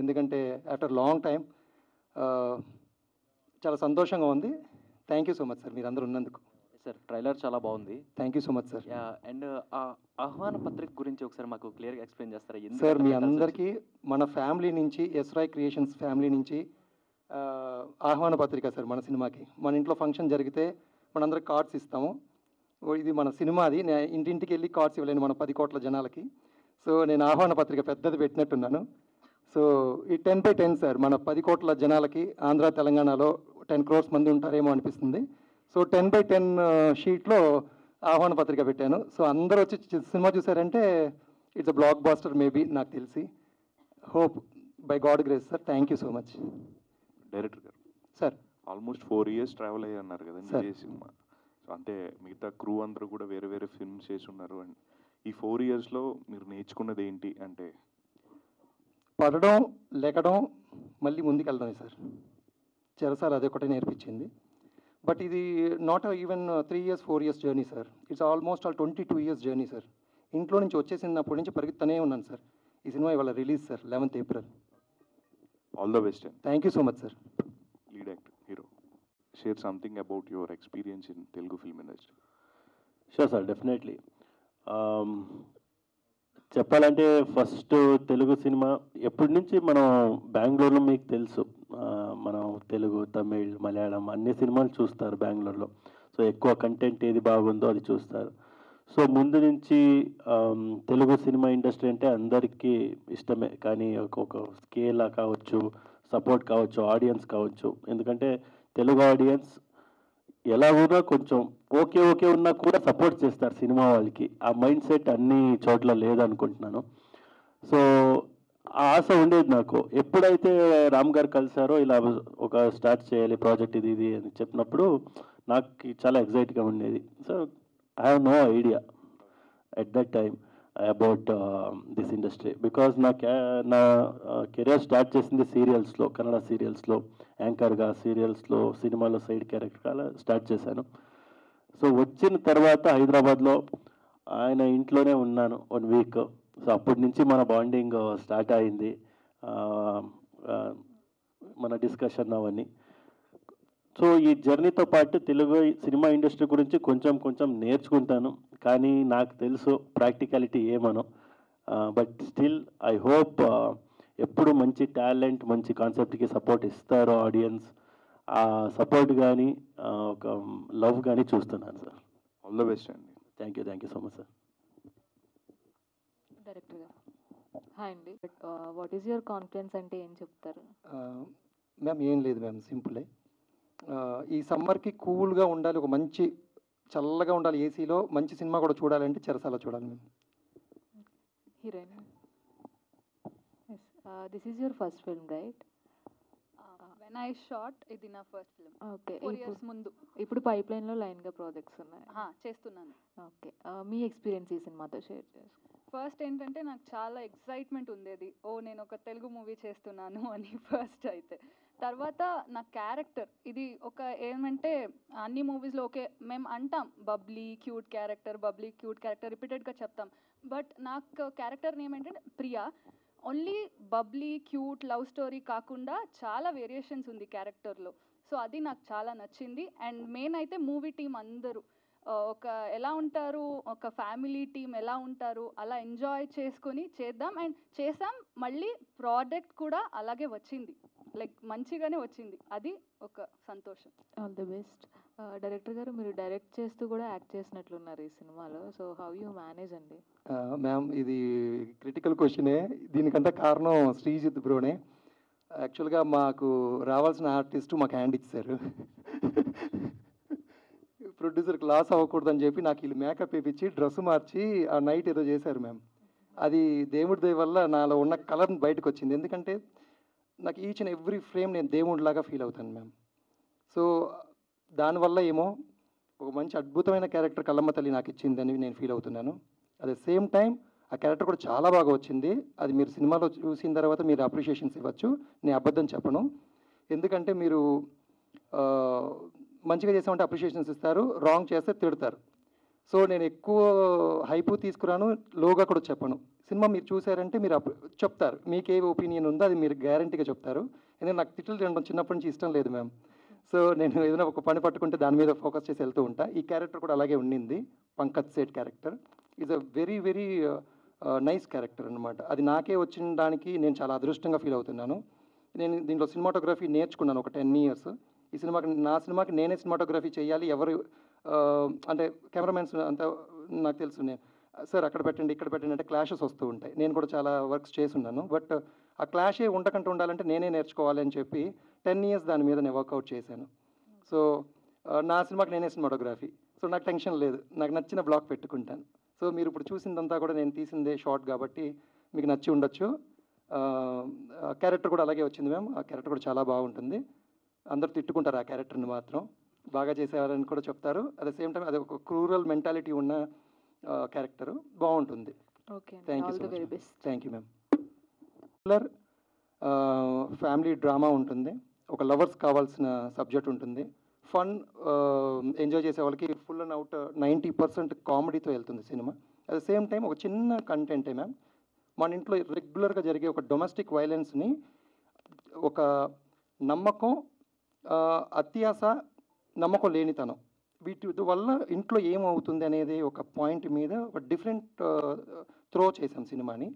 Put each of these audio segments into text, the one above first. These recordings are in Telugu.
ఎందుకంటే ఆఫ్టర్ లాంగ్ టైం చాలా సంతోషంగా ఉంది. Thank you so much sir, మీరు అందరూ ఉన్నందుకు. సార్ ట్రైలర్ చాలా బాగుంది. Thank you so much sir. And ఆహ్వాన పత్రిక గురించి ఒకసారి మాకు క్లియర్గా ఎక్స్ప్లెయిన్ చేస్తారా? సార్ మీ అందరికీ మన ఫ్యామిలీ నుంచి, ఎస్ రాయ్ క్రియేషన్స్ ఫ్యామిలీ నుంచి ఆహ్వాన పత్రిక సార్. మన సినిమాకి మన ఇంట్లో ఫంక్షన్ జరిగితే మనందరికి కార్డ్స్ ఇస్తాము. ఇది మన సినిమాది, నేను ఇంటింటికి వెళ్ళి కార్డ్స్ ఇవ్వలేను మన 10 కోట్ల జనాలకి. సో నేను ఆహ్వాన పత్రిక పెద్దది పెట్టినట్టున్నాను. సో ఈ 10/10 సార్, మన 10 కోట్ల జనాలకి ఆంధ్ర తెలంగాణలో 10 crores మంది ఉంటారేమో అనిపిస్తుంది. సో 10/10 షీట్లో ఆహ్వాన పత్రిక పెట్టాను. సో అందరూ వచ్చి సినిమా చూసారంటే it's a blockbuster maybe, నాకు తెలిసి. Hope by God grace sir. Thank you so much. Director గారు సార్, ఆల్మోస్ట్ 4 years ట్రావెల్ అయ్యి అన్నారు కదా సార్. ఈ సినిమా. సో అంటే మిగతా క్రూ అందరూ కూడా వేరే వేరే ఫిల్మ్స్ చేసి ఉన్నారు. అండ్ ఈ 4 yearsలో మీరు నేర్చుకున్నది ఏంటి అంటే? పడడం, లెగడం, మళ్ళీ ముందుకెళ్ళడమే సార్. చెరసాల అదొకటే నేర్పించింది. బట్ ఇది not even 3 years 4 years journey sir. It's almost 22 years journey sir. ఇంట్లో నుంచి వచ్చేసినప్పటి నుంచి పరిగెత్తనే ఉన్నాను సార్. ఈ సినిమా ఇవాళ release sir, 11th April. All the best. Thank you so much sir. Lead actor, hero, share something about your experience in Telugu film industry. Sure sir, definitely. చెప్పాలంటే ఫస్ట్ తెలుగు సినిమా ఎప్పటి నుంచి మనం బెంగళూరులో, మీకు తెలుసు మనం తెలుగు, తమిళ్, మలయాళం అన్ని సినిమాలు చూస్తారు బెంగళూరులో. సో ఎక్కువ కంటెంట్ ఏది బాగుందో అది చూస్తారు. సో ముందు నుంచి తెలుగు సినిమా ఇండస్ట్రీ అంటే అందరికీ ఇష్టమే. కానీ ఒక స్కేల్ కావచ్చు, సపోర్ట్ కావచ్చు, ఆడియన్స్ కావచ్చు. ఎందుకంటే తెలుగు ఆడియన్స్ ఎలా ఉన్నా కొంచెం ఓకే ఉన్నా కూడా సపోర్ట్ చేస్తారు సినిమా వాళ్ళకి. ఆ మైండ్ సెట్ అన్ని చోట్ల లేదనుకుంటున్నాను. సో ఆ ఆశ ఉండేది నాకు. ఎప్పుడైతే రామ్ గారు కలిసారో, ఇలా ఒక స్టార్ట్ చేయాలి ప్రాజెక్ట్ ఇది అని చెప్పినప్పుడు నాకు చాలా ఎగ్జైట్గా ఉండేది. So I have no idea at that time about this industry. Because నా కెరియర్ స్టార్ట్ చేసింది సీరియల్స్లో, కన్నడ సీరియల్స్లో యాంకర్గా, సీరియల్స్లో, సినిమాలో సైడ్ క్యారెక్టర్ అలా స్టార్ట్ చేశాను. సో వచ్చిన తర్వాత హైదరాబాద్లో ఆయన ఇంట్లోనే ఉన్నాను 1 week. సో అప్పటి నుంచి మన బాండింగ్ స్టార్ట్ అయింది, మన డిస్కషన్ అవన్నీ. సో ఈ జర్నీతో పాటు తెలుగు సినిమా ఇండస్ట్రీ గురించి కొంచెం నేర్చుకుంటాను. కానీ నాకు తెలుసు ప్రాక్టికాలిటీ ఏమనో. బట్ స్టిల్ ఐ హోప్ ఎప్పుడు మంచి టాలెంట్, మంచి కాన్సెప్ట్కి సపోర్ట్ ఇస్తారో ఆడియన్స్. ఆ సపోర్ట్ కానీ ఒక లవ్ కానీ చూస్తున్నాను సార్. ఆల్ ద బెస్ట్ అండి. Thank you so much sir. Director గారు హాయ్ అండి. వాట్ ఈస్ యువర్ కాన్ఫిడెన్స్ అంటే ఏం చెప్తారు? మ్యామ్ ఏం లేదు మ్యామ్, సింపులే. ఈ సమ్మర్కి కూల్గా ఉండాలి, ఒక మంచి చల్లగా ఉండాలి, ఏసీలో మంచి సినిమా కూడా చూడాలంటే చెరసాల చూడాలి ma'am. Heroine, this is your first film right? When I shot ఇది నా ఫస్ట్ ఫిల్మ్. ఓకే, 4 years ముందు. ఇప్పుడు పైప్లైన్లో లైన్గా ప్రాజెక్ట్స్ ఉన్నాయి? చేస్తున్నాను. ఓకే, మీ ఎక్స్పీరియన్స్ ఈ సినిమాతో షేర్ చేసుకో. ఫస్ట్ ఏంటంటే నాకు చాలా ఎక్సైట్మెంట్ ఉండేది, నేను ఒక తెలుగు మూవీ చేస్తున్నాను అని ఫస్ట్ అయితే. తర్వాత నా క్యారెక్టర్ ఇది ఒక ఏమంటే అన్ని మూవీస్లో మేము అంటాం బబ్లీ క్యూట్ క్యారెక్టర్ రిపీటెడ్గా చెప్తాం. బట్ నాకు క్యారెక్టర్ నేమ్ ఏంటంటే Priya. Only bubbly cute love story కాకుండా చాలా వేరియేషన్స్ ఉంది క్యారెక్టర్లో. సో అది నాకు చాలా నచ్చింది. అండ్ మెయిన్ అయితే మూవీ టీం అందరూ ఒక ఎలా ఉంటారు, ఒక ఫ్యామిలీ టీం ఎలా ఉంటారు, అలా ఎంజాయ్ చేసుకొని చేద్దాం. అండ్ చేసాం, మళ్ళీ ప్రోడక్ట్ కూడా అలాగే వచ్చింది, లైక్ మంచిగానే వచ్చింది. అది ఒక సంతోషం. All the best. డైరెక్టర్ గారు, మీరు డైరెక్ట్ చేస్తూ కూడా యాక్ట్ చేసినట్లున్నారు ఈ సినిమాలో. సో హౌ యూ మేనేజ్ అండి? మ్యామ్ ఇది క్రిటికల్ క్వశ్చనే. దీనికంటే కారణం శ్రీజిత్ బ్రోనే. యాక్చువల్గా మాకు రావాల్సిన ఆర్టిస్టు మాకు హ్యాండ్ ఇచ్చారు. ప్రొడ్యూసర్కి లాస్ అవ్వకూడదని చెప్పి నాకు వీళ్ళు మేకప్ వేయించి డ్రెస్ మార్చి ఆ నైట్ ఏదో చేశారు మ్యామ్. అది దేవుడి దయ వల్ల నాలో ఉన్న కలర్ బయటకు వచ్చింది. ఎందుకంటే నాకు ఈచ్ అండ్ ఎవ్రీ ఫ్రేమ్ నేను దేవుడిలాగా ఫీల్ అవుతాను మ్యామ్. సో దానివల్ల ఏమో ఒక మంచి అద్భుతమైన క్యారెక్టర్ కల్లమ్మ తల్లి నాకు ఇచ్చిందని నేను ఫీల్ అవుతున్నాను. అట్ ద సేమ్ టైం ఆ క్యారెక్టర్ కూడా చాలా బాగా వచ్చింది. అది మీరు సినిమాలో చూసిన తర్వాత మీరు అప్రిషియేషన్స్ ఇవ్వచ్చు, నేను అబద్ధం చెప్పను. ఎందుకంటే మీరు మంచిగా చేసామంటే అప్రిషియేషన్స్ ఇస్తారు, రాంగ్ చేస్తే తిడతారు. సో నేను ఎక్కువ హైపు తీసుకురాను, లోగా కూడా చెప్పను. సినిమా మీరు చూసారంటే మీరు చెప్తారు, మీకు ఏ ఒపీనియన్ ఉందో అది మీరు గ్యారంటీగా చెప్తారు. ఎందుకంటే నాకు తిట్లు తినడం చిన్నప్పటి నుంచి ఇష్టం లేదు మ్యామ్. సో నేను ఏదైనా ఒక పని పట్టుకుంటే దాని మీద ఫోకస్ చేసి వెళ్తూ ఉంటా. ఈ క్యారెక్టర్ కూడా అలాగే ఉండింది. Pankaj Seth character is a very very nice character అనమాట. అది నాకే వచ్చిన దానికి నేను చాలా అదృష్టంగా ఫీల్ అవుతున్నాను. నేను దీంట్లో సినిమాటోగ్రఫీ నేర్చుకున్నాను ఒక 10 years. ఈ సినిమాకి నా సినిమాకి నేనే సినిమాటోగ్రఫీ చేయాలి, ఎవరు అంటే కెమెరామెన్స్ అంతా నాకు తెలుసు. నేను సార్ అక్కడ పెట్టండి ఇక్కడ పెట్టండి అంటే క్లాషెస్ వస్తూ ఉంటాయి. నేను కూడా చాలా వర్క్స్ చేసున్నాను. బట్ ఆ క్లాషే ఉండకుండా ఉండాలంటే నేనే నేర్చుకోవాలి అని చెప్పి 10 years దాని మీద నేను వర్కౌట్ చేశాను. సో నా సినిమాకి నేనే సినిమాటోగ్రఫీ. సో నాకు టెన్షన్ లేదు, నాకు నచ్చిన బ్లాక్ పెట్టుకుంటాను. సో మీరు ఇప్పుడు చూసిందంతా కూడా నేను తీసిందే షార్ట్ కాబట్టి మీకు నచ్చి ఉండొచ్చు. క్యారెక్టర్ కూడా అలాగే వచ్చింది మ్యామ్. ఆ క్యారెక్టర్ కూడా చాలా బాగుంటుంది. అందరూ తిట్టుకుంటారు ఆ క్యారెక్టర్ని మాత్రం, బాగా చేసేవారని కూడా చెప్తారు. అట్ ద సేమ్ టైం అది ఒక క్రూరల్ మెంటాలిటీ ఉన్న క్యారెక్టర్ బాగుంటుంది. Okay, thank you all so the very much. Best. Thank you ma'am. Family drama ఉంటుంది, ఒక లవర్స్ కావాల్సిన సబ్జెక్ట్ ఉంటుంది, ఫన్ ఎంజాయ్ చేసే వాళ్ళకి ఫుల్ అండ్ అవుట్ 90% కామెడీతో వెళ్తుంది cinema. At the same time ఒక చిన్న కంటెంటే మ్యామ్. మన ఇంట్లో రెగ్యులర్గా జరిగే ఒక డొమెస్టిక్ వైలెన్స్ని ఒక నమ్మకం, అత్యాస, నమ్మకం లేనితనం, వీటి వల్ల ఇంట్లో ఏమవుతుంది అనేది ఒక పాయింట్ మీద ఒక డిఫరెంట్ త్రో చేశాం సినిమాని.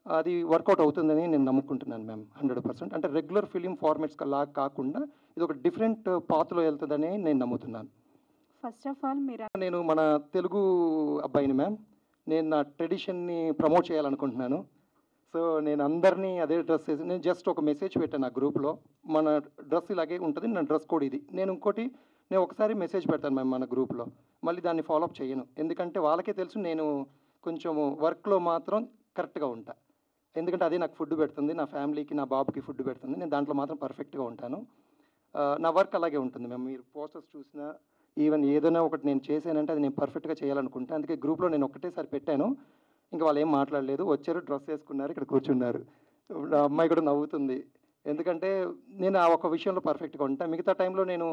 అది వర్కౌట్ అవుతుందని నేను నమ్ముకుంటున్నాను మ్యామ్ 100%. అంటే రెగ్యులర్ ఫిలిం ఫార్మాట్స్ లాగా కాకుండా ఇది ఒక డిఫరెంట్ పాత్లో వెళ్తుందని నేను నమ్ముతున్నాను. ఫస్ట్ ఆఫ్ ఆల్ మీరు నేను మన తెలుగు అబ్బాయిని మ్యామ్. నేను నా ట్రెడిషన్ని ప్రమోట్ చేయాలనుకుంటున్నాను. సో నేను అందరినీ అదే డ్రెస్ వేసి నేను జస్ట్ ఒక మెసేజ్ పెట్టాను నా గ్రూప్లో, మన డ్రెస్ ఇలాగే ఉంటుంది, నా డ్రెస్ కోడ్ ఇది. నేను ఒకసారి మెసేజ్ పెడతాను మ్యామ్ మన గ్రూప్లో, మళ్ళీ దాన్ని ఫాలోఅప్ చేయను. ఎందుకంటే వాళ్ళకే తెలుసు నేను కొంచెం వర్క్లో మాత్రం కరెక్ట్గా ఉంటా. ఎందుకంటే అదే నాకు ఫుడ్ పెడుతుంది, నా ఫ్యామిలీకి నా బాబుకి ఫుడ్ పెడుతుంది. నేను దాంట్లో మాత్రం పర్ఫెక్ట్గా ఉంటాను. నా వర్క్ అలాగే ఉంటుంది మ్యామ్. మీరు పోస్టర్స్ చూసినా ఈవెన్ ఏదైనా ఒకటి నేను చేశానంటే అది నేను పర్ఫెక్ట్గా చేయాలనుకుంటా. అందుకే గ్రూప్లో నేను ఒకటేసారి పెట్టాను, ఇంకా వాళ్ళు ఏం మాట్లాడలేదు. వచ్చారు, డ్రెస్ వేసుకున్నారు, ఇక్కడ కూర్చున్నారు. ఆ అమ్మాయి కూడా నవ్వుతుంది. ఎందుకంటే నేను ఆ ఒక విషయంలో పర్ఫెక్ట్గా ఉంటాను. మిగతా టైంలో నేను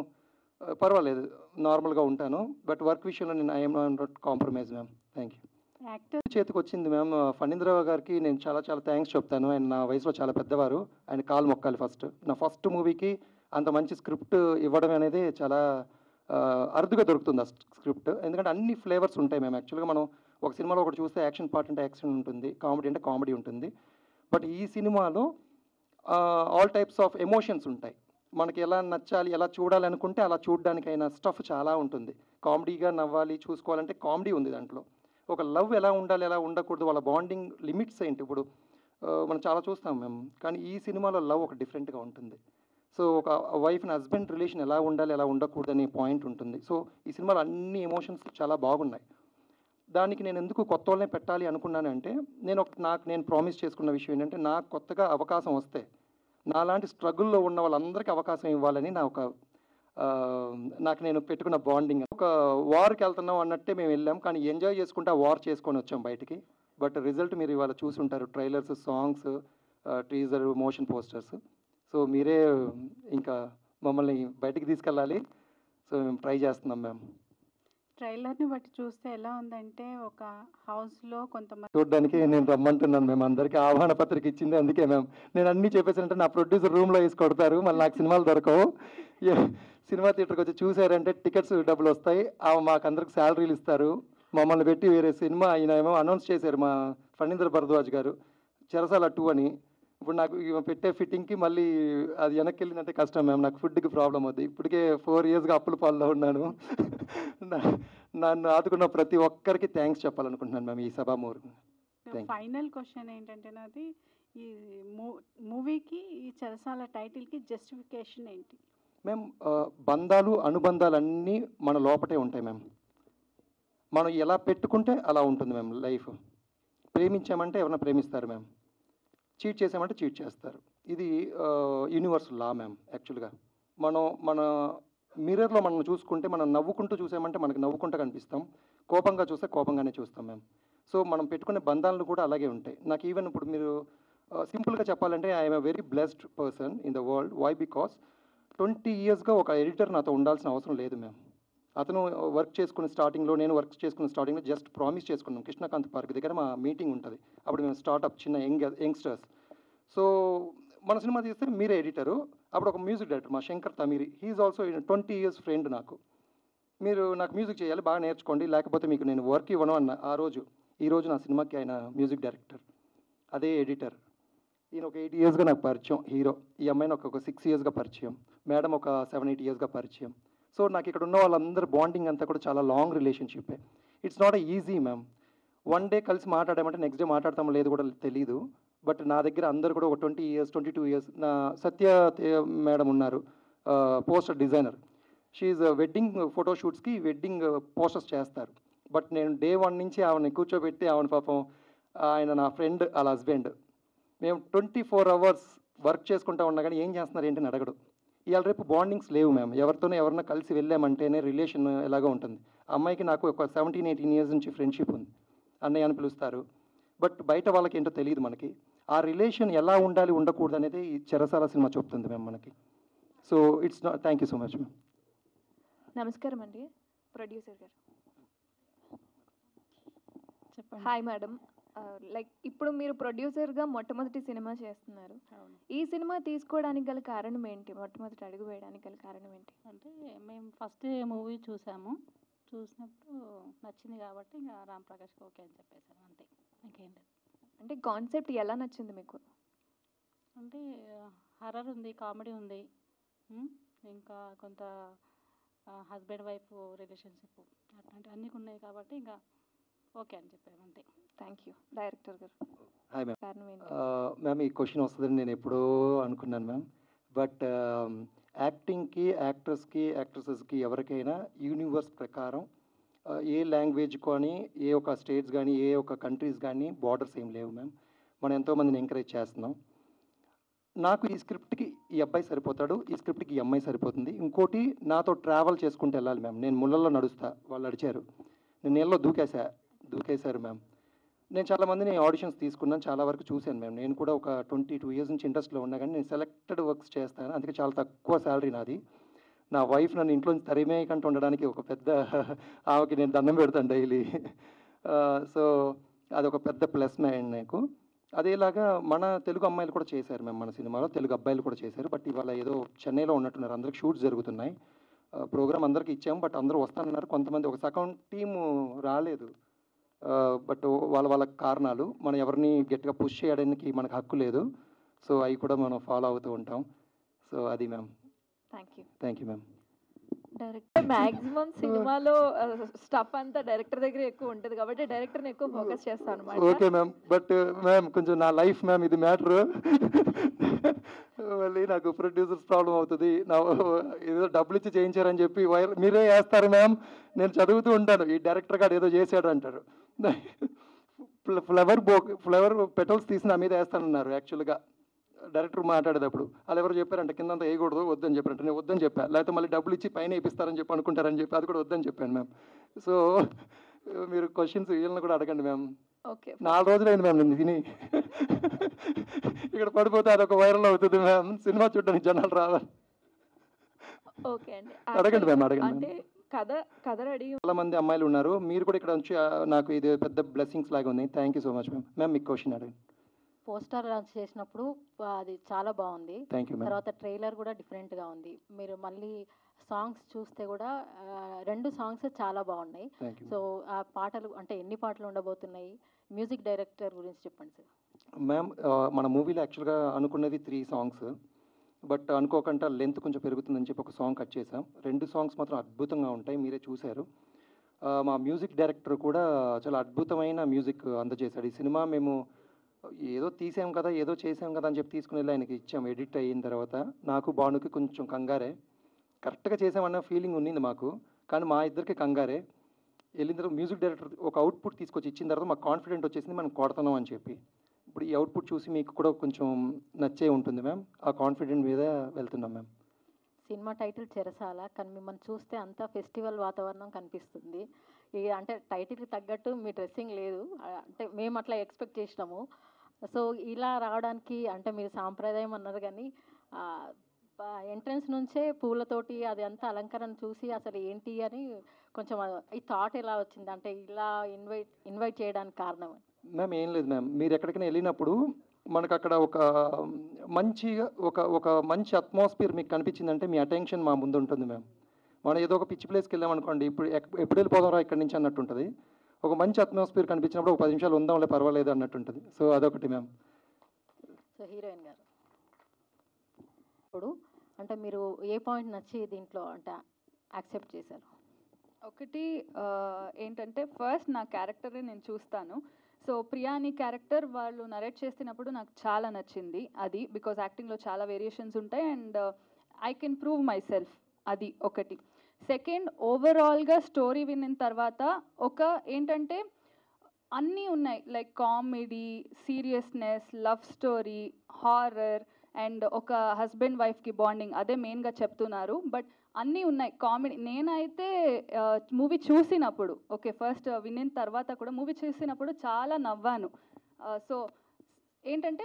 పర్వాలేదు నార్మల్గా ఉంటాను. బట్ వర్క్ విషయంలో నేను I'm not compromise ma'am. Thank you. Actor చేతికి వచ్చింది మ్యామ్. ఫణీంద్రరావు గారికి నేను చాలా చాలా థ్యాంక్స్ చెప్తాను. ఆయన నా వయసులో చాలా పెద్దవారు, ఆయన కాలు మొక్కాలి ఫస్ట్. నా ఫస్ట్ మూవీకి అంత మంచి స్క్రిప్ట్ ఇవ్వడం అనేది చాలా అరుదుగా దొరుకుతుంది ఆ స్క్రిప్ట్. ఎందుకంటే అన్ని ఫ్లేవర్స్ ఉంటాయి మ్యామ్. యాక్చువల్గా మనం ఒక సినిమాలో ఒకటి చూస్తే యాక్షన్ పార్ట్ అంటే యాక్షన్ ఉంటుంది, కామెడీ అంటే కామెడీ ఉంటుంది. బట్ ఈ సినిమాలో ఆల్ టైప్స్ ఆఫ్ ఎమోషన్స్ ఉంటాయి. మనకి ఎలా నచ్చాలి, ఎలా చూడాలి అనుకుంటే అలా చూడడానికైనా స్టఫ్ చాలా ఉంటుంది. కామెడీగా నవ్వాలి చూసుకోవాలంటే కామెడీ ఉంది దాంట్లో. ఒక లవ్ ఎలా ఉండాలి, ఎలా ఉండకూడదు, వాళ్ళ బాండింగ్ లిమిట్స్ ఏంటి, ఇప్పుడు మనం చాలా చూస్తాం మేము. కానీ ఈ సినిమాలో లవ్ ఒక డిఫరెంట్గా ఉంటుంది. సో ఒక వైఫ్ అండ్ హస్బెండ్ రిలేషన్ ఎలా ఉండాలి, ఎలా ఉండకూడదు అనే పాయింట్ ఉంటుంది. సో ఈ సినిమాలో అన్ని ఎమోషన్స్ చాలా బాగున్నాయి. దానికి నేను ఎందుకు కొత్త వాళ్ళనే పెట్టాలి అనుకున్నానంటే, నాకు నేను ప్రామిస్ చేసుకున్న విషయం ఏంటంటే, నాకు కొత్తగా అవకాశం వస్తే నాలాంటి స్ట్రగుల్లో ఉన్న వాళ్ళందరికీ అవకాశం ఇవ్వాలని నాకు నేను పెట్టుకున్న బాండింగ్. ఒక వార్కి వెళ్తున్నాం అన్నట్టే మేము వెళ్ళాం, కానీ ఎంజాయ్ చేసుకుంటూ వార్ చేసుకొని వచ్చాం బయటికి. బట్ రిజల్ట్ మీరు ఇవాళ చూసి ఉంటారు, trailers, songs, teaser, motion posters. So మీరే ఇంకా మమ్మల్ని బయటికి తీసుకెళ్ళాలి. సో మేము ట్రై చేస్తున్నాం మ్యామ్. ట్రైలర్ని బట్టి చూస్తే ఎలా ఉందంటే, ఒక హౌస్లో కొంతమంది చూడడానికి నేను రమ్మంటున్నాను మేము. అందరికీ ఆహ్వాన పత్రిక ఇచ్చింది అందుకే మ్యామ్. నేను అన్నీ చెప్పేసానంటే నా ప్రొడ్యూసర్ రూమ్లో వేసి కొడతారు, మళ్ళీ నాకు సినిమాలు దొరకవు. సినిమా థియేటర్కి వచ్చి చూసారంటే టికెట్స్ డబ్బులు వస్తాయి, మాకు అందరికి శాలరీలు ఇస్తారు. మమ్మల్ని పెట్టి వేరే సినిమా ఆయన ఏమో అనౌన్స్ చేశారు మా ఫణీంద్ర భరద్వాజ్ గారు, చెరసాల 2 అని. ఇప్పుడు నాకు పెట్టే ఫిట్టింగ్కి మళ్ళీ అది వెనక్కి వెళ్ళిందంటే కష్టం మ్యామ్. నాకు ఫుడ్కి ప్రాబ్లం అవుతుంది. ఇప్పటికే 4 yearsగా అప్పుల పాల్లో ఉన్నాను. నన్ను ఆదుకున్న ప్రతి ఒక్కరికి థ్యాంక్స్ చెప్పాలనుకుంటున్నాను మ్యామ్ ఈ సభామూరు. ఫైనల్ క్వశ్చన్ ఏంటంటే నాది, ఈ మూవీకి ఈ చెరసాల టైటిల్కి జస్టిఫికేషన్ ఏంటి? మేము బంధాలు, అనుబంధాలన్నీ మన లోపటే ఉంటాయి మ్యామ్. మనం ఎలా పెట్టుకుంటే అలా ఉంటుంది మ్యామ్ లైఫ్. ప్రేమించామంటే ఎవరైనా ప్రేమిస్తారు మ్యామ్, చీట్ చేసామంటే చీట్ చేస్తారు. ఇది యూనివర్సల్ లా మ్యామ్. యాక్చువల్గా మన మిర్రర్లో మనం చూసుకుంటే, మనం నవ్వుకుంటూ చూసామంటే మనకి నవ్వుకుంటూ కనిపిస్తాం, కోపంగా చూస్తే కోపంగానే చూస్తాం మ్యామ్. సో మనం పెట్టుకునే బంధాలను కూడా అలాగే ఉంటాయి. నాకు ఈవెన్ ఇప్పుడు మీరు సింపుల్గా చెప్పాలంటే I'm a very blessed person in the world. Why? Because 20 yearsగా ఒక ఎడిటర్ నాతో ఉండాల్సిన అవసరం లేదు మ్యామ్. అతను వర్క్ చేసుకున్న స్టార్టింగ్లో, నేను వర్క్ చేసుకున్న స్టార్టింగ్లో జస్ట్ ప్రామిస్ చేసుకున్నాం. కృష్ణకాంత్ పార్క్ దగ్గర మా మీటింగ్ ఉంటుంది. అప్పుడు మేము స్టార్ట్అప్ చిన్న యంగ్స్టర్స్. సో మన సినిమా తీస్తే మీరే ఎడిటరు. అప్పుడు ఒక మ్యూజిక్ డైరెక్టర్ మా Shankar Tamiri, he is also 20 years friend నాకు. మీరు నాకు మ్యూజిక్ చేయాలి, బాగా నేర్చుకోండి, లేకపోతే మీకు నేను వర్క్ ఇవ్వను అన్న ఆ రోజు. ఈరోజు నా సినిమాకి ఆయన మ్యూజిక్ డైరెక్టర్, అదే ఎడిటర్. ఈయన ఒక 8 yearsగా నాకు పరిచయం హీరో. ఈ అమ్మాయిని ఒక 6 yearsగా పరిచయం. మేడం ఒక 7-8 yearsగా పరిచయం. సో నాకు ఇక్కడ ఉన్న వాళ్ళందరూ బాండింగ్ అంతా కూడా చాలా లాంగ్ రిలేషన్షిప్పే. It's not easy ma'am. One day కలిసి మాట్లాడామంటే నెక్స్ట్ డే మాట్లాడతామో లేదు కూడా తెలీదు. బట్ నా దగ్గర అందరు కూడా ఒక 20 years 22 years. నా సత్య మేడం ఉన్నారు, పోస్టర్ డిజైనర్. షీఈ్ వెడ్డింగ్ ఫోటోషూట్స్కి వెడ్డింగ్ పోస్టర్స్ చేస్తారు. బట్ నేను డే 1 నుంచి ఆమెను కూర్చోబెట్టి ఆమెను పాపం, ఆయన నా ఫ్రెండ్ వాళ్ళ హస్బెండ్, మేము 24 hours వర్క్ చేసుకుంటా ఉన్నా కానీ ఏం చేస్తున్నారు ఏంటని అడగడు. ఇవాళ రేపు బాండింగ్స్ లేవు మ్యామ్. ఎవరితోనో ఎవరన్నా కలిసి వెళ్ళామంటేనే రిలేషన్ ఎలాగో ఉంటుంది. అమ్మాయికి నాకు ఒక 17-18 years నుంచి ఫ్రెండ్షిప్ ఉంది. అన్నయ్య అని పిలుస్తారు. బట్ బయట వాళ్ళకి ఏంటో తెలియదు మనకి. ఆ రిలేషన్ ఎలా ఉండాలి ఉండకూడదు అనేది ఈ చెరసాల సినిమా చెప్తుంది మ్యామ్ మనకి. So it's not. Thank you so much ma'am. నమస్కారం అండి ప్రొడ్యూసర్ గారు. చెప్పండి. Hi madam. లైక్ ఇప్పుడు మీరు ప్రొడ్యూసర్గా మొట్టమొదటి సినిమా చేస్తున్నారు. అవును. ఈ సినిమా తీసుకోవడానికి గల కారణం ఏంటి? మొట్టమొదటి అడుగు వేయడానికి గల కారణం ఏంటి? అంటే మేము ఫస్ట్ మూవీ చూసాము. చూసినప్పుడు నచ్చింది కాబట్టి ఇంకా రామ్ ప్రకాష్కి ఓకే అని చెప్పేశాను, అంతే, ఇంకేం లేదు. అంటే కాన్సెప్ట్ ఎలా నచ్చింది మీకు? అంటే హర్రర్ ఉంది, కామెడీ ఉంది, ఇంకా కొంత హస్బెండ్ వైఫ్ రిలేషన్షిప్ అట్లాంటి అన్నీ ఉన్నాయి కాబట్టి ఇంకా ఓకే అని చెప్పాము, అంతే. Thank you. డైరెక్టర్ గారు, హాయ్ మ్యామ్. కారణం ఏంటి? మ్యామ్ ఈ క్వశ్చన్ వస్తుందని నేను ఎప్పుడో అనుకున్నాను మ్యామ్. బట్ యాక్టింగ్కి, యాక్టర్స్కి, యాక్ట్రసెస్కి ఎవరికైనా యూనివర్స్ ప్రకారం ఏ లాంగ్వేజ్ కానీ, ఏ ఒక స్టేట్స్ కానీ, ఏ ఒక కంట్రీస్ కానీ బార్డర్స్ ఏం లేవు మ్యామ్. మనం ఎంతోమందిని ఎంకరేజ్ చేస్తున్నాం. నాకు ఈ స్క్రిప్ట్కి ఈ అబ్బాయి సరిపోతాడు, ఈ స్క్రిప్ట్కి ఈ అమ్మాయి సరిపోతుంది. ఇంకోటి, నాతో ట్రావెల్ చేసుకుంటూ వెళ్ళాలి మ్యామ్. నేను ముళ్ళల్లో నడుస్తా, వాళ్ళు నడిచారు. నేను నీళ్ళలో దూకేశారు మ్యామ్. నేను చాలామందిని ఆడిషన్స్ తీసుకున్నాను, చాలా వరకు చూశాను మ్యామ్. నేను కూడా ఒక 22 years నుంచి ఇండస్ట్రీలో ఉన్నా కానీ నేను సెలెక్టెడ్ వర్క్స్ చేస్తాను. అందుకే చాలా తక్కువ శాలరీ నాది. నా వైఫ్ నన్ను ఇంట్లోంచి తరిమేయకంటూ ఉండడానికి ఒక పెద్ద ఆమెకి నేను దండం పెడతాను డైలీ. సో అదొక పెద్ద ప్లస్ మ్యాన్ నాకు. అదేలాగా మన తెలుగు అమ్మాయిలు కూడా చేశారు మ్యామ్ మన సినిమాలో, తెలుగు అబ్బాయిలు కూడా చేశారు. బట్ ఇవాళ ఏదో చెన్నైలో ఉన్నట్టున్నారు, అందరికి షూట్స్ జరుగుతున్నాయి. ప్రోగ్రామ్ అందరికీ ఇచ్చాము, బట్ అందరూ వస్తానన్నారు. కొంతమంది ఒక సగం టీము రాలేదు. బట్ వాళ్ళ కారణాలు, మనం ఎవరిని గట్టిగా పుష్ చేయడానికి మనకు హక్కు లేదు. సో అవి కూడా మనం ఫాలో అవుతూ ఉంటాం. సో అది ma'am. Thank you ma'am. Director maximum సినిమాలో స్టఫ్ అంతా డైరెక్టర్ దగ్గర ఎక్కువ ఉంటుంది కాబట్టి డైరెక్టర్ని ఎక్కువ ఫోకస్ చేస్తాను అనమాట. Okay ma'am. బట్ మ్యామ్ కొంచెం నా లైఫ్ మ్యామ్ ఇది మ్యాటర్. మళ్ళీ నాకు ప్రొడ్యూసర్స్ ప్రాబ్లం అవుతుంది. నా ఏదో డబ్బులు ఇచ్చి చేయించారని చెప్పి మీరే వేస్తారు మ్యామ్. నేను చదువుతూ ఉంటాను, ఈ డైరెక్టర్ గారు ఏదో చేశాడు అంటారు. ఫ్లవర్ పెటల్స్ తీసి నా మీద వేస్తానన్నారు యాక్చువల్గా డైరెక్టర్ మాట్లాడేటప్పుడు. వాళ్ళు ఎవరు చెప్పారంటే కిందంతా వేయకూడదు, వద్దని చెప్పారంటే నేను వద్దని చెప్పాను. లేకపోతే మళ్ళీ డబ్బులు ఇచ్చి పైన వేయిస్తారని చెప్పి అనుకుంటారని చెప్పి అది కూడా వద్దని చెప్పాను మ్యామ్. సో మీరు క్వశ్చన్స్ వీళ్ళని కూడా అడగండి మ్యామ్. ఓకే. 4 రోజులైంది మ్యామ్ నేను తిని. ఇక్కడ పడిపోతే అదొక వైరల్ అవుతుంది మ్యామ్. సినిమా చూడడానికి జనాలు రావాలి. ఓకే అండి. అడగండి మ్యామ్, అడగండి అంటే కథ రెడీ. చాలా మంది అమ్మాయిలు ఉన్నారు, మీరు కూడా ఇక్కడ వచ్చి నాకు ఇది పెద్ద బ్లెస్సింగ్స్ లాగా ఉంది. Thank you so much ma'am. Ma'am మీకు క్వశ్చన్ అడగండి. పోస్టర్ లాంచ్ చేసినప్పుడు అది చాలా బాగుంది. Thank you ma'am. తర్వాత ట్రైలర్ కూడా డిఫరెంట్గా ఉంది. మీరు మళ్ళీ సాంగ్స్ చూస్తే కూడా 2 songs చాలా బాగున్నాయి. థ్యాంక్ యూ సో ఆ పాటలు అంటే ఎన్ని పాటలు ఉండబోతున్నాయి? మ్యూజిక్ డైరెక్టర్ గురించి చెప్పండి సార్. మ్యామ్. మన మూవీలో యాక్చువల్గా అనుకున్నది 3 songs. బట్ అనుకోకుండా లెంత్ కొంచెం పెరుగుతుందని చెప్పి ఒక సాంగ్ కట్ చేసాం. 2 songs మాత్రం అద్భుతంగా ఉంటాయి, మీరే చూశారు. మా మ్యూజిక్ డైరెక్టర్ కూడా చాలా అద్భుతమైన మ్యూజిక్ అందజేశాడు. ఈ సినిమా మేము ఏదో తీసాం కదా, ఏదో చేసాం కదా అని చెప్పి తీసుకుని వెళ్ళి ఆయనకి ఇచ్చాం. ఎడిట్ అయిన తర్వాత నాకు భానుకి కొంచెం కంగారే, కరెక్ట్గా చేసామన్న ఫీలింగ్ ఉన్నింది మాకు, కానీ మా ఇద్దరికి కంగారే. వెళ్ళిన తర్వాత మ్యూజిక్ డైరెక్టర్ ఒక అవుట్పుట్ తీసుకొచ్చి ఇచ్చిన తర్వాత మాకు కాన్ఫిడెంట్ వచ్చేసింది, మనం కొడుతున్నాం అని చెప్పి. ఇప్పుడు ఈ అవుట్పుట్ చూసి మీకు కూడా కొంచెం నచ్చే ఉంటుంది మ్యామ్. ఆ కాన్ఫిడెంట్ మీద వెళ్తున్నాం మ్యామ్. సినిమా టైటిల్ చెరసాల, కానీ మిమ్మల్ని చూస్తే అంతా ఫెస్టివల్ వాతావరణం కనిపిస్తుంది. ఇక అంటే టైటిల్కి తగ్గట్టు మీ డ్రెస్సింగ్ లేదు, అంటే మేము అట్లా ఎక్స్పెక్ట్ చేసినాము. సో ఇలా రావడానికి అంటే మీరు సాంప్రదాయం అన్నారు కానీ ఎంట్రన్స్ నుంచే పూలతోటి అది అంతా అలంకరణ చూసి అసలు ఏంటి అని కొంచెం ఈ థాట్ ఎలా వచ్చింది, అంటే ఇలా ఇన్వైట్ చేయడానికి కారణం? మ్యామ్ ఏం లేదు మ్యామ్, మీరు ఎక్కడికైనా వెళ్ళినప్పుడు మనకు అక్కడ ఒక మంచి అట్మాస్ఫియర్ మీకు కనిపించిందంటే మీ అటెన్షన్ మా ముందు ఉంటుంది మ్యామ్. మనం ఏదో ఒక పిచ్చి ప్లేస్కి వెళ్ళామనుకోండి, ఎప్పుడు వెళ్ళిపోదాం ఇక్కడి నుంచి అన్నట్టు ఉంటుంది. ఒక మంచి అట్మాస్ఫియర్ కనిపించినప్పుడు ఒక 10 నిమిషాలు ఉందాంలే పర్వాలేదు అన్నట్టు ఉంటుంది. సో అదొకటి మ్యామ్. సో హీరోయిన్ గారు ఇప్పుడు అంటే మీరు ఏ పాయింట్ నచ్చి దీంట్లో అంటే యాక్సెప్ట్ చేశారు? ఒకటి ఏంటంటే ఫస్ట్ నా క్యారెక్టరే నేను చూస్తాను. సో ప్రియా అని క్యారెక్టర్ వాళ్ళు నరేట్ చేస్తున్నప్పుడు నాకు చాలా నచ్చింది అది, బికాజ్ యాక్టింగ్లో చాలా వేరియేషన్స్ ఉంటాయి and I can prove my self, అది ఒకటి. సెకండ్, ఓవరాల్గా స్టోరీ విన్న తర్వాత ఏంటంటే అన్నీ ఉన్నాయి, like comedy, seriousness, love story, horror and ఒక హస్బెండ్ వైఫ్కి బాండింగ్, అదే మెయిన్గా చెప్తున్నారు. బట్ అన్నీ ఉన్నాయి, కామెడీ. నేనైతే మూవీ చూసినప్పుడు ఫస్ట్ విన్న తర్వాత కూడా మూవీ చూసినప్పుడు చాలా నవ్వాను. సో ఏంటంటే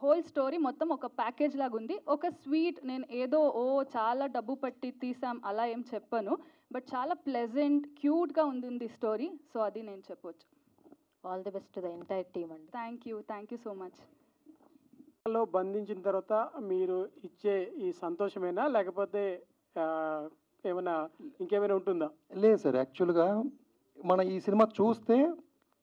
హోల్ స్టోరీ మొత్తం ఒక ప్యాకేజ్ లాగా ఉంది. ఒక స్వీట్, నేను ఏదో చాలా డబ్బు పట్టి తీసాం అలా ఏం చెప్పను, బట్ చాలా ప్లెజెంట్ క్యూట్గా ఉంది స్టోరీ. సో అది నేను చెప్పొచ్చు. All the best to the entire team అండి. Thank you so much. లో బంధించిన తర్వాత మీరు ఇచ్చే ఈ సంతోషమేనా, లేకపోతే ఏమైనా ఇంకేమైనా ఉంటుందా? లేదు సార్, యాక్చువల్గా మన ఈ సినిమా చూస్తే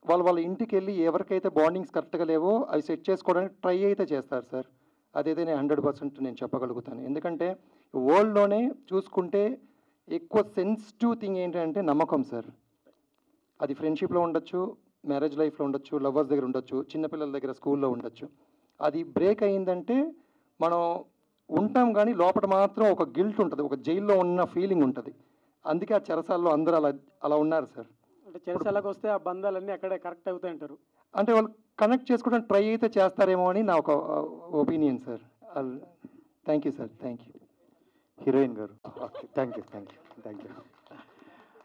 వాళ్ళ ఇంటికి వెళ్ళి ఎవరికైతే బాండింగ్స్ కరెక్ట్గా లేవో అవి సెట్ చేసుకోవడానికి ట్రై అయితే చేస్తారు సార్. అదైతే నేను 100% నేను చెప్పగలుగుతాను. ఎందుకంటే వరల్డ్లోనే చూసుకుంటే ఎక్కువ సెన్సిటివ్ థింగ్ ఏంటంటే నమ్మకం సార్. అది ఫ్రెండ్షిప్లో ఉండొచ్చు, మ్యారేజ్ లైఫ్లో ఉండొచ్చు, లవర్స్ దగ్గర ఉండొచ్చు, చిన్నపిల్లల దగ్గర స్కూల్లో ఉండొచ్చు. అది బ్రేక్ అయ్యిందంటే మనం ఉంటాం కానీ లోపల మాత్రం ఒక గిల్ట్ ఉంటుంది, ఒక జైల్లో ఉన్న ఫీలింగ్ ఉంటుంది. అందుకే ఆ చెరసాల్లో అందరూ అలా ఉన్నారు సార్. అంటే చెరసాలకు వస్తే ఆ బంధాలన్నీ అక్కడే కరెక్ట్ అవుతాయి అంటారు. అంటే వాళ్ళు కనెక్ట్ చేసుకోవడానికి ట్రై అయితే చేస్తారేమో అని నా ఒక opinion sir. Thank you sir, thank you. Heroine గారు, ఓకే, థ్యాంక్ యూ.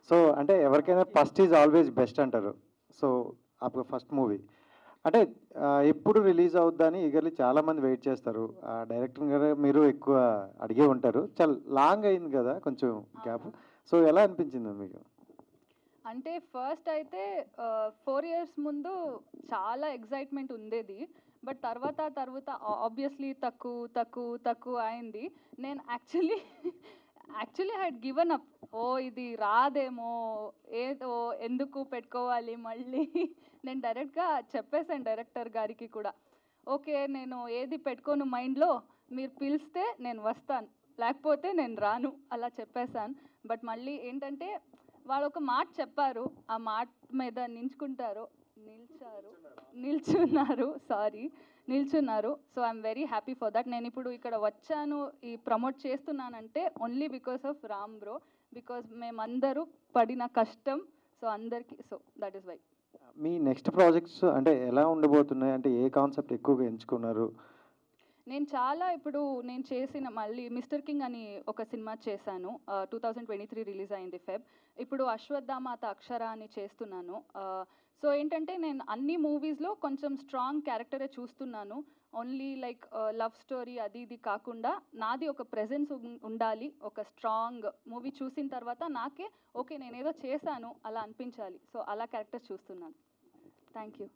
సో అంటే ఎవరికైనా ఫస్ట్ ఈజ్ ఆల్వేస్ బెస్ట్ అంటారు. సో అప్పుడు ఫస్ట్ మూవీ అంటే ఎప్పుడు రిలీజ్ అవుద్దని ఈగర్లీ చాలామంది వెయిట్ చేస్తారు. డైరెక్టర్ గారు మీరు ఎక్కువ అడిగే ఉంటారు, చాలా లాంగ్ అయింది కదా కొంచెం గ్యాప్. సో ఎలా అనిపించింది మీకు? అంటే ఫస్ట్ అయితే 4 years ముందు చాలా ఎగ్జైట్మెంట్ ఉండేది, బట్ తర్వాత ఆబ్వియస్లీ తక్కువ అయింది. నేను యాక్చువల్లీ హ్యాడ్ గివన్ అప్. ఇది రాదేమో, ఏదో ఎందుకు పెట్టుకోవాలి మళ్ళీ. నేను డైరెక్ట్గా చెప్పేశాను డైరెక్టర్ గారికి కూడా, ఓకే నేను ఏది పెట్టుకోను మైండ్లో, మీరు పిలిస్తే నేను వస్తాను, లేకపోతే నేను రాను, అలా చెప్పేశాను. బట్ మళ్ళీ ఏంటంటే వాళ్ళు ఒక మాట చెప్పారు, ఆ మాట మీద నిల్చున్నారు. So I'm very happy for that. నేను ఇప్పుడు ఇక్కడ వచ్చాను, ఈ ప్రమోట్ చేస్తున్నానంటే only because of Ram bro, because మేమందరూ పడిన కష్టం. సో అందరికీ, సో దట్ ఈస్ వై. మీ నెక్స్ట్ ప్రాజెక్ట్స్ అంటే ఎలా ఉండబోతున్నాయి, అంటే ఏ కాన్సెప్ట్ ఎక్కువగా ఎంచుకున్నారు? నేను చేసిన మళ్ళీ మిస్టర్ కింగ్ అని ఒక సినిమా చేశాను, 2023 రిలీజ్ అయింది ఫెబ్. ఇప్పుడు అశ్వత్థామాత అక్షర అని చేస్తున్నాను. సో ఏంటంటే నేను అన్ని మూవీస్లో కొంచెం స్ట్రాంగ్ క్యారెక్టరే చూస్తున్నాను. ఓన్లీ లైక్ లవ్ స్టోరీ అది ఇది కాకుండా నాది ఒక ప్రెజెన్స్ ఉండాలి. ఒక స్ట్రాంగ్ మూవీ చూసిన తర్వాత నాకే ఓకే నేనేదో చేశాను అలా అనిపించాలి. సో అలా క్యారెక్టర్ చూస్తున్నాను. Thank you.